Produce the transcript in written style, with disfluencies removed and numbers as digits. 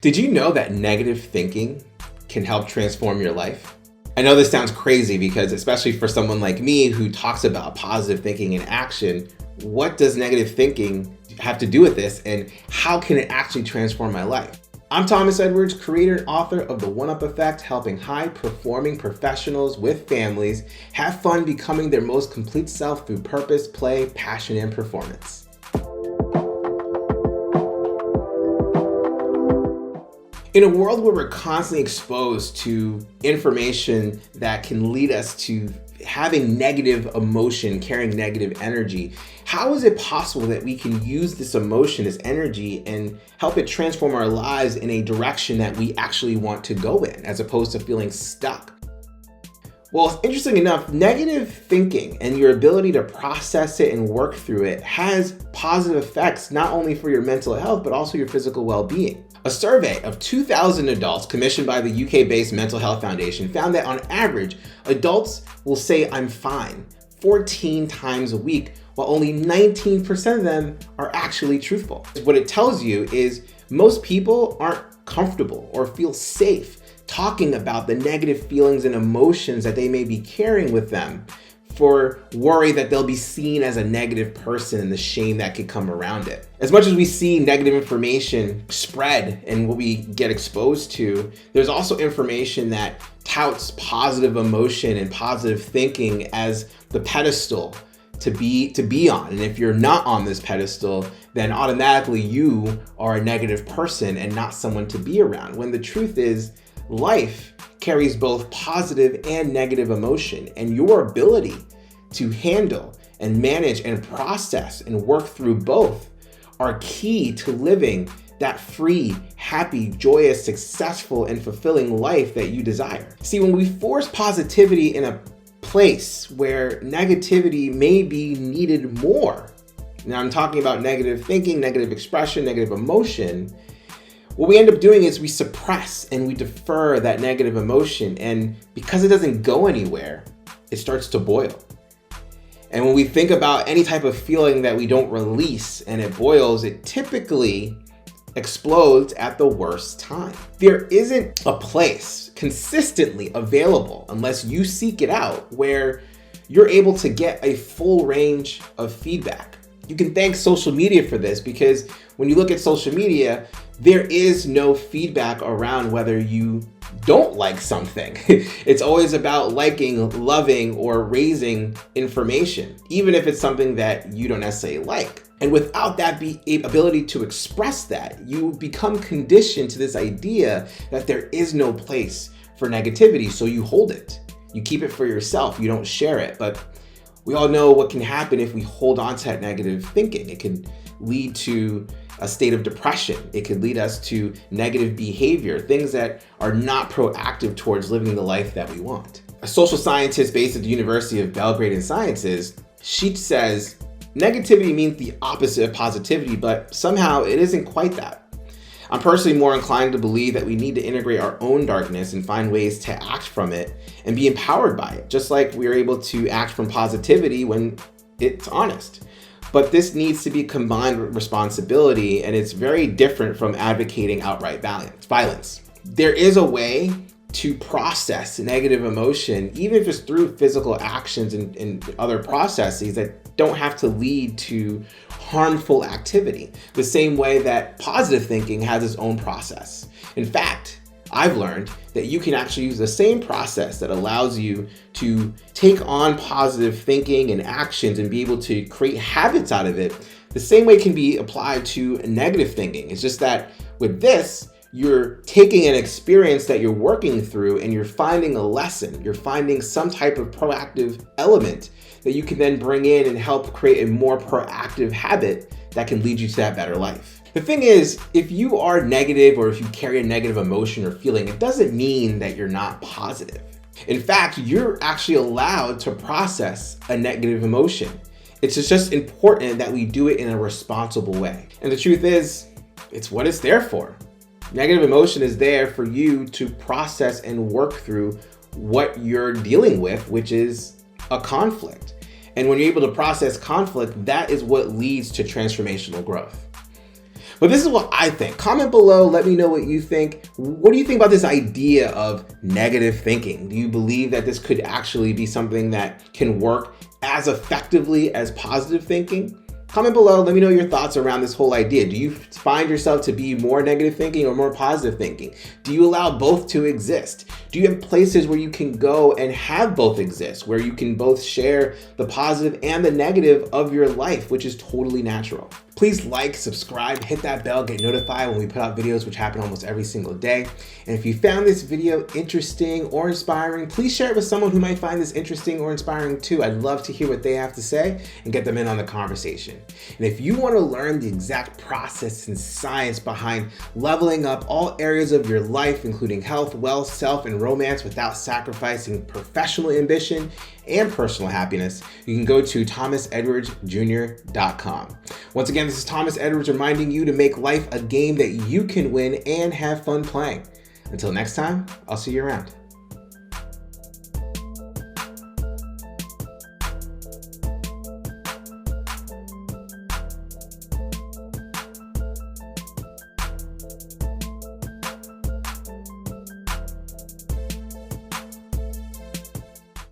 Did you know that negative thinking can help transform your life? I know this sounds crazy because, especially for someone like me who talks about positive thinking and action, what does negative thinking have to do with this and how can it actually transform my life? I'm Thomas Edwards, creator and author of The One Up Effect, helping high-performing professionals with families have fun becoming their most complete self through purpose, play, passion, and performance. In a world where we're constantly exposed to information that can lead us to having negative emotion, carrying negative energy, how is it possible that we can use this emotion, this energy, and help it transform our lives in a direction that we actually want to go in, as opposed to feeling stuck? Well, interesting enough, negative thinking and your ability to process it and work through it has positive effects, not only for your mental health, but also your physical well-being. A survey of 2,000 adults commissioned by the UK-based Mental Health Foundation found that on average, adults will say "I'm fine" 14 times a week, while only 19% of them are actually truthful. What it tells you is most people aren't comfortable or feel safe talking about the negative feelings and emotions that they may be carrying with them, for worry that they'll be seen as a negative person and the shame that could come around it. As much as we see negative information spread and what we get exposed to, there's also information that touts positive emotion and positive thinking as the pedestal to be on. And if you're not on this pedestal, then automatically you are a negative person and not someone to be around. When the truth is, life carries both positive and negative emotion, and your ability to handle and manage and process and work through both are key to living that free, happy, joyous, successful, and fulfilling life that you desire. See, when we force positivity in a place where negativity may be needed more, now I'm talking about negative thinking, negative expression, negative emotion, what we end up doing is we suppress and we defer that negative emotion, and because it doesn't go anywhere, it starts to boil. And when we think about any type of feeling that we don't release and it boils, it typically explodes at the worst time. There isn't a place consistently available, unless you seek it out, where you're able to get a full range of feedback. You can thank social media for this, because when you look at social media, there is no feedback around whether you don't like something. It's always about liking, loving, or raising information, even if it's something that you don't necessarily like. And without that ability to express that, you become conditioned to this idea that there is no place for negativity, so you hold it. You keep it for yourself, you don't share it. But we all know what can happen if we hold on to that negative thinking. It can lead to a state of depression. It could lead us to negative behavior, things that are not proactive towards living the life that we want. A social scientist based at the University of Belgrade in Sciences, she says, negativity means the opposite of positivity, but somehow it isn't quite that. I'm personally more inclined to believe that we need to integrate our own darkness and find ways to act from it and be empowered by it, just like we're able to act from positivity when it's honest. But this needs to be combined with responsibility, and it's very different from advocating outright violence. There is a way to process negative emotion, even if it's through physical actions and other processes that don't have to lead to harmful activity, the same way that positive thinking has its own process. In fact, I've learned that you can actually use the same process that allows you to take on positive thinking and actions and be able to create habits out of it. The same way can be applied to negative thinking. It's just that with this, you're taking an experience that you're working through and you're finding a lesson. You're finding some type of proactive element that you can then bring in and help create a more proactive habit that can lead you to that better life. The thing is, if you are negative or if you carry a negative emotion or feeling, it doesn't mean that you're not positive. In fact, you're actually allowed to process a negative emotion. It's just important that we do it in a responsible way. And the truth is, it's what it's there for. Negative emotion is there for you to process and work through what you're dealing with, which is a conflict. And when you're able to process conflict, that is what leads to transformational growth. But this is what I think. Comment below, let me know what you think. What do you think about this idea of negative thinking? Do you believe that this could actually be something that can work as effectively as positive thinking? Comment below, let me know your thoughts around this whole idea. Do you find yourself to be more negative thinking or more positive thinking? Do you allow both to exist? Do you have places where you can go and have both exist, where you can both share the positive and the negative of your life, which is totally natural? Please like, subscribe, hit that bell, get notified when we put out videos, which happen almost every single day. And if you found this video interesting or inspiring, please share it with someone who might find this interesting or inspiring too. I'd love to hear what they have to say and get them in on the conversation. And if you want to learn the exact process and science behind leveling up all areas of your life, including health, wealth, self, and romance without sacrificing professional ambition and personal happiness, you can go to thomasedwardsjr.com. Once again, this is Thomas Edwards reminding you to make life a game that you can win and have fun playing. Until next time, I'll see you around.